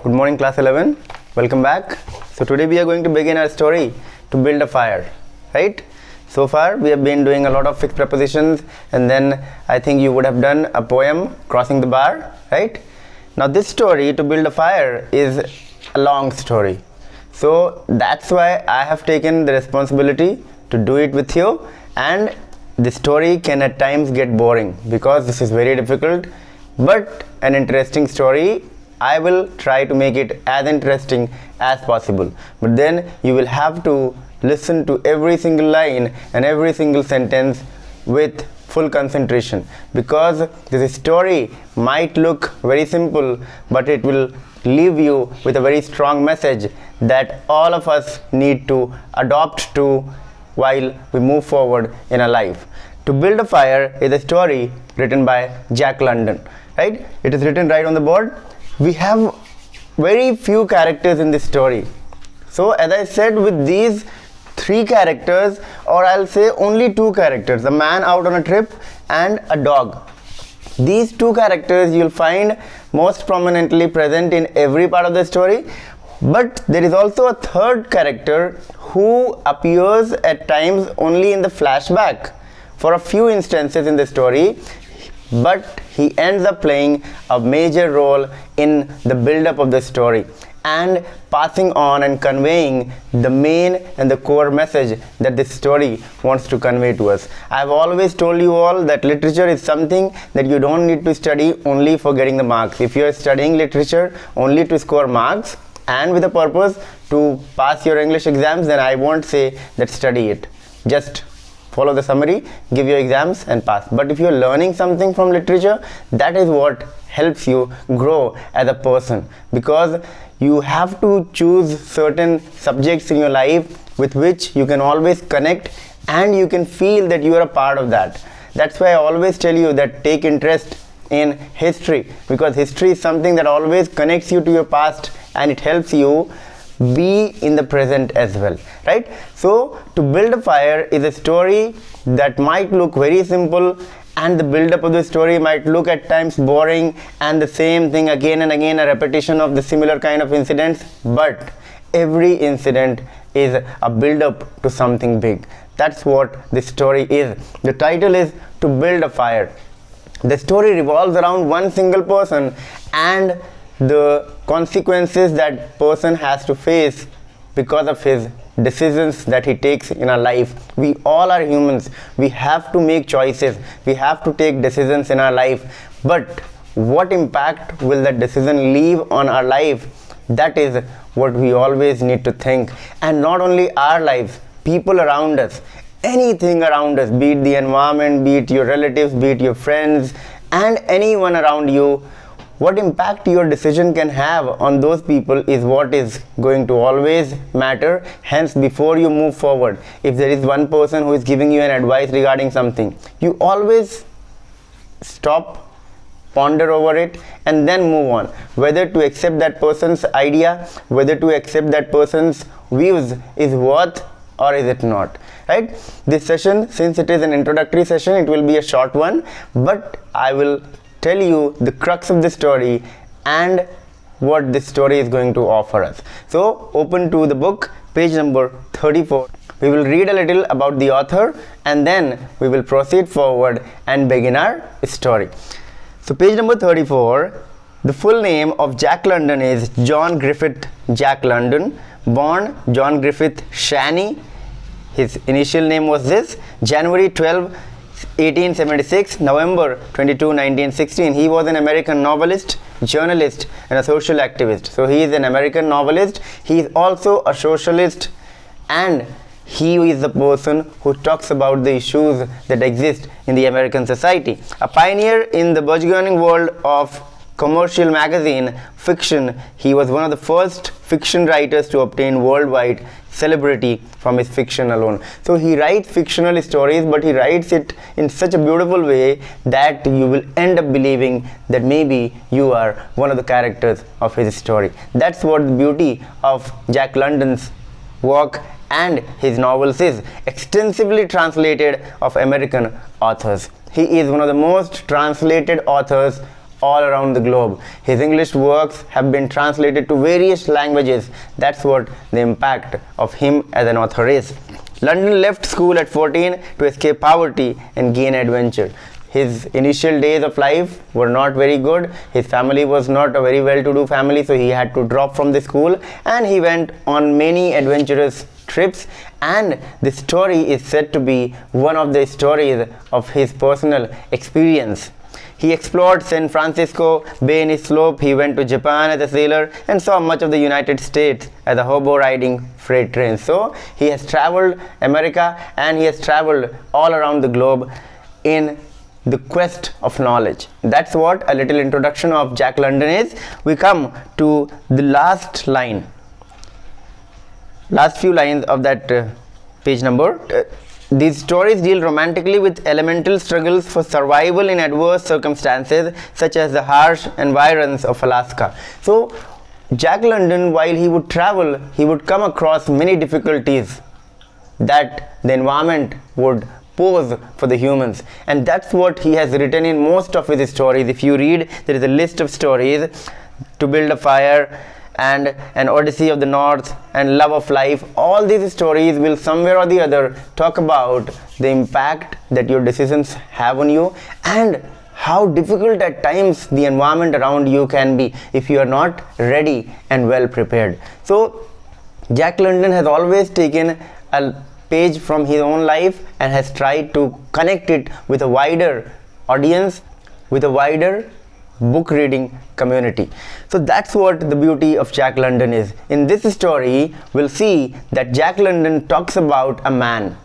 Good morning, class 11. Welcome back. So today we are going to begin our story, to build a fire, right? So far we have been doing a lot of fixed prepositions, and then I think you would have done a poem, Crossing the Bar, right? Now this story, to build a fire, is a long story. So that's why I have taken the responsibility to do it with you, and the story can at times get boring because this is very difficult, but an interesting story. I will try to make it as interesting as possible, but then you will have to listen to every single line and every single sentence with full concentration, because this story might look very simple, but it will leave you with a very strong message that all of us need to adopt to while we move forward in our life. To Build a Fire is a story written by Jack London, right? It is written right on the board. We have very few characters in this story. So as I said, with these three characters, or I'll say only two characters, a man out on a trip and a dog. These two characters you'll find most prominently present in every part of the story, but there is also a third character who appears at times only in the flashback for a few instances in the story, but he ends up playing a major role in the build-up of the story and passing on and conveying the main and the core message that this story wants to convey to us. I've always told you all that literature is something that you don't need to study only for getting the marks. If you are studying literature only to score marks and with a purpose to pass your English exams, then I won't say that study it. Just follow the summary, give your exams and pass. But if you're learning something from literature, that is what helps you grow as a person, because you have to choose certain subjects in your life with which you can always connect and you can feel that you are a part of that. That's why I always tell you that take interest in history, because history is something that always connects you to your past and it helps you be in the present as well, right? So To Build a Fire is a story that might look very simple, and the build-up of the story might look at times boring and the same thing again and again, a repetition of the similar kind of incidents, but every incident is a build-up to something big. That's what this story is. The title is To Build a Fire. The story revolves around one single person and the consequences that person has to face because of his decisions that he takes in our life. We all are humans. We have to make choices. We have to take decisions in our life. But what impact will that decision leave on our life? That is what we always need to think. And not only our lives, people around us, anything around us, be it the environment, be it your relatives, be it your friends, and anyone around you, what impact your decision can have on those people is what is going to always matter. Hence, before you move forward, if there is one person who is giving you an advice regarding something, you always stop, ponder over it, and then move on. Whether to accept that person's idea, whether to accept that person's views is worth or is it not, right? This session, since it is an introductory session, it will be a short one, but I will tell you the crux of the story and what this story is going to offer us. So open to the book, page number 34. We will read a little about the author and then we will proceed forward and begin our story. So page number 34, the full name of Jack London is John Griffith Jack London, born John Griffith Shaney. His initial name was this, January 12, 1876, November 22, 1916. He was an American novelist, journalist and a social activist. So he is an American novelist, he is also a socialist, and he is the person who talks about the issues that exist in the American society. A pioneer in the burgeoning world of commercial magazine fiction, he was one of the first fiction writers to obtain worldwide celebrity from his fiction alone. So he writes fictional stories, but he writes it in such a beautiful way that you will end up believing that maybe you are one of the characters of his story. That's what the beauty of Jack London's work and his novels is, extensively translated of American authors. He is one of the most translated authors all around the globe. His English works have been translated to various languages. That's what the impact of him as an author is. London left school at 14 to escape poverty and gain adventure. His initial days of life were not very good. His family was not a very well-to-do family, so he had to drop from the school, and he went on many adventurous trips, and the story is said to be one of the stories of his personal experience. He explored San Francisco Bay in his slope. He went to Japan as a sailor and saw much of the United States as a hobo riding freight trains. So he has traveled America, and he has traveled all around the globe in the quest of knowledge. That's what a little introduction of Jack London is. We come to the last few lines of that page number. These stories deal romantically with elemental struggles for survival in adverse circumstances, such as the harsh environs of Alaska. So Jack London, while he would travel, he would come across many difficulties that the environment would pose for the humans, and that's what he has written in most of his stories. If you read, there is a list of stories: To Build a Fire, and An Odyssey of the North, and Love of Life. All these stories will somewhere or the other talk about the impact that your decisions have on you, and how difficult at times the environment around you can be if you are not ready and well prepared. So Jack London has always taken a page from his own life and has tried to connect it with a wider audience, with a wider book reading community. So that's what the beauty of Jack London is. In this story, we'll see that Jack London talks about a man.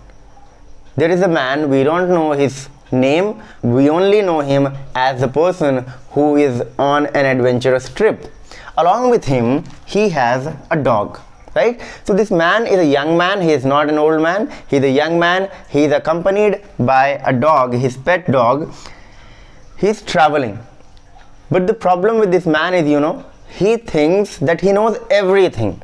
There is a man, we don't know his name, we only know him as the person who is on an adventurous trip. Along with him, he has a dog. Right? So this man is a young man. He is not an old man. He is a young man. He is accompanied by a dog, his pet dog. He is traveling. But the problem with this man is, he thinks that he knows everything.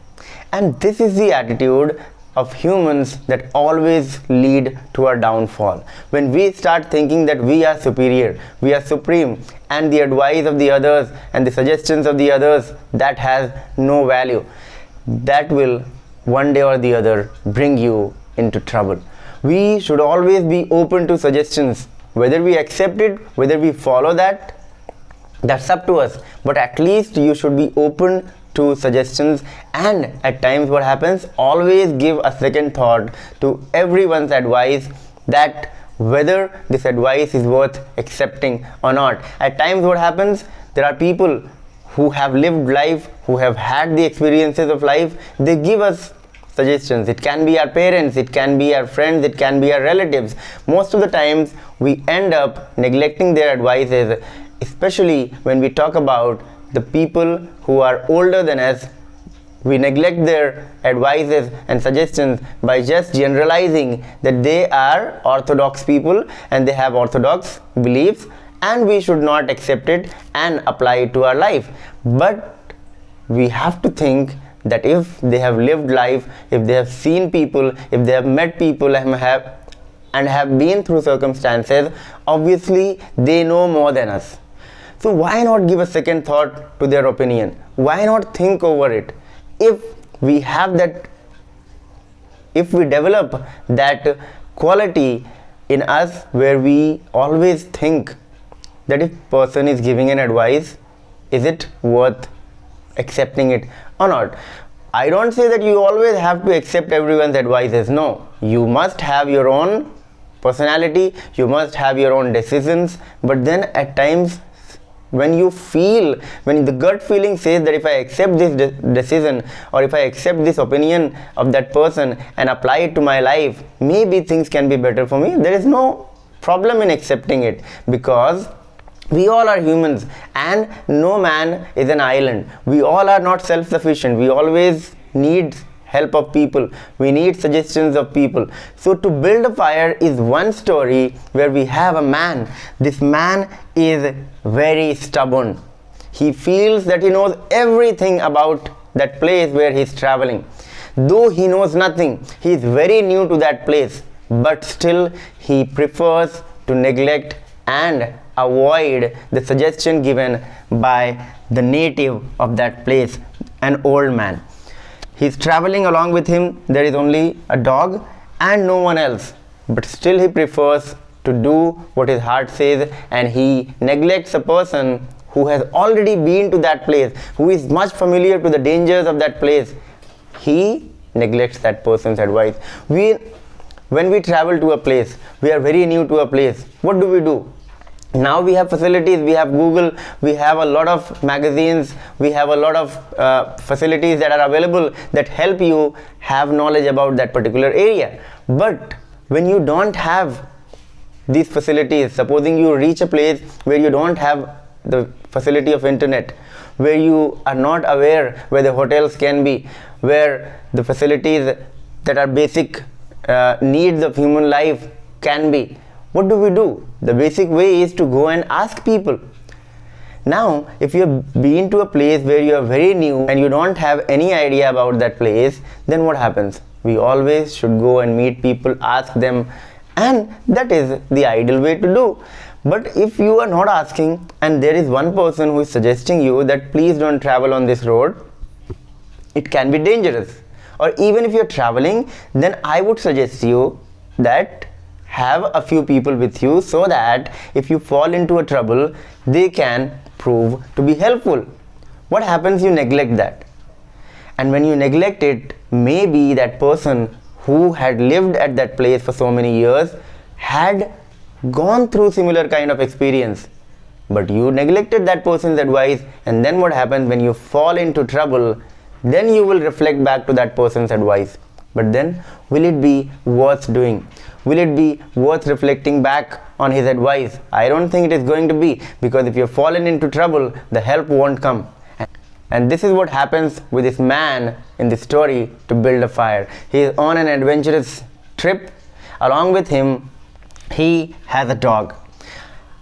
And this is the attitude of humans that always lead to our downfall. When we start thinking that we are superior, we are supreme, and the advice of the others and the suggestions of the others, that has no value, that will one day or the other bring you into trouble. We should always be open to suggestions. Whether we accept it, whether we follow that, that's up to us. But at least you should be open to suggestions, and at times what happens, always give a second thought to everyone's advice, that whether this advice is worth accepting or not. At times what happens, there are people who have lived life, who have had the experiences of life, they give us suggestions. It can be our parents, it can be our friends, it can be our relatives. Most of the times we end up neglecting their advices, especially when we talk about the people who are older than us. We neglect their advices and suggestions by just generalizing that they are orthodox people and they have orthodox beliefs, and we should not accept it and apply it to our life. But we have to think that if they have lived life, if they have seen people, if they have met people and have been through circumstances, obviously they know more than us. So why not give a second thought to their opinion? Why not think over it? If we have that, if we develop that quality in us where we always think that if person is giving an advice, is it worth accepting it or not? I don't say that you always have to accept everyone's advices. No, you must have your own personality, you must have your own decisions. But then at times when the gut feeling says that if I accept this decision, or if I accept this opinion of that person and apply it to my life, maybe things can be better for me. There is no problem in accepting it, because we all are humans and no man is an island. We all are not self-sufficient. We always need help of people. We need suggestions of people. So To Build a Fire is one story where we have a man. This man is very stubborn. He feels that he knows everything about that place where he is traveling. Though he knows nothing, he is very new to that place, but still he prefers to neglect and avoid the suggestion given by the native of that place, an old man. He's traveling. Along with him there is only a dog and no one else, but still he prefers to do what his heart says, and he neglects a person who has already been to that place, who is much familiar to the dangers of that place. He neglects that person's advice. When we travel to a place, we are very new to a place, what do? Now we have facilities, we have Google, we have a lot of magazines, we have a lot of facilities that are available that help you have knowledge about that particular area. But when you don't have these facilities, supposing you reach a place where you don't have the facility of internet, where you are not aware where the hotels can be, where the facilities that are basic needs of human life can be, what do? The basic way is to go and ask people. Now, if you have been to a place where you are very new and you don't have any idea about that place, then what happens? We always should go and meet people, ask them, and that is the ideal way to do. But if you are not asking and there is one person who is suggesting you that please don't travel on this road, it can be dangerous. Or even if you are traveling, then I would suggest you that have a few people with you, so that if you fall into a trouble, they can prove to be helpful. What happens? You neglect that. And when you neglect it, maybe that person who had lived at that place for so many years had gone through similar kind of experience, but you neglected that person's advice, and then what happens? When you fall into trouble, then you will reflect back to that person's advice. But then will it be worth doing? Will it be worth reflecting back on his advice? I don't think it is going to be, because if you've fallen into trouble, the help won't come. And this is what happens with this man in the story to build a fire. He is on an adventurous trip. Along with him, he has a dog.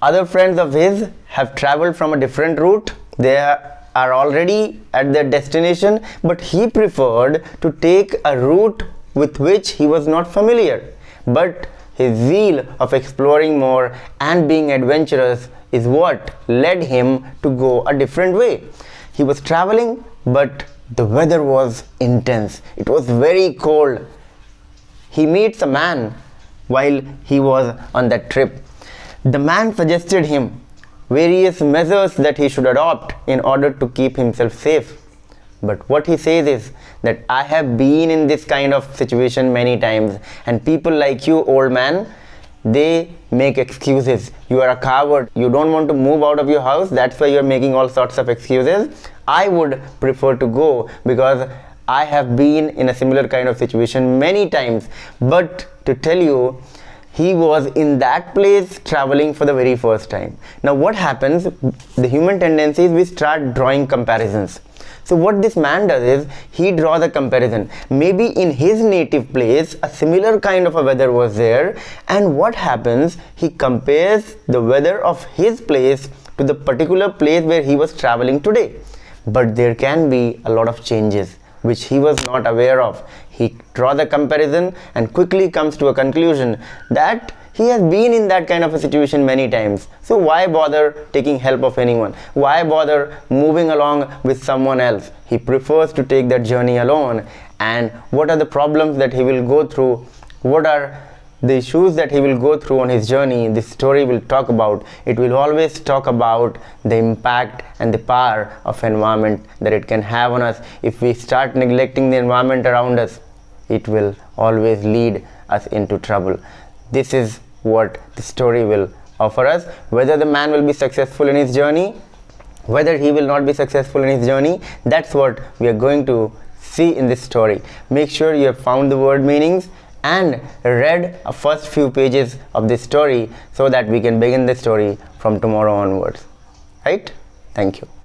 Other friends of his have traveled from a different route. They are already at their destination, but he preferred to take a route with which he was not familiar. But his zeal of exploring more and being adventurous is what led him to go a different way. He was traveling, but the weather was intense. It was very cold. He meets a man while he was on that trip. The man suggested him various measures that he should adopt in order to keep himself safe. But what he says is that I have been in this kind of situation many times, and people like you, old man, they make excuses. You are a coward. You don't want to move out of your house. That's why you're making all sorts of excuses. I would prefer to go because I have been in a similar kind of situation many times. But to tell you, he was in that place traveling for the very first time. Now what happens? The human tendency is we start drawing comparisons. So what this man does is he draws a comparison. Maybe in his native place a similar kind of a weather was there, and what happens? He compares the weather of his place to the particular place where he was traveling today. But there can be a lot of changes which he was not aware of. He draws a comparison and quickly comes to a conclusion that he has been in that kind of a situation many times. So why bother taking help of anyone? Why bother moving along with someone else? He prefers to take that journey alone. And what are the problems that he will go through? What are the issues that he will go through on his journey? This story will talk about. It will always talk about the impact and the power of environment that it can have on us. If we start neglecting the environment around us, it will always lead us into trouble. This is what the story will offer us. Whether the man will be successful in his journey, whether he will not be successful in his journey, that's what we are going to see in this story. Make sure you have found the word meanings and read a first few pages of this story so that we can begin the story from tomorrow onwards. Right? Thank you.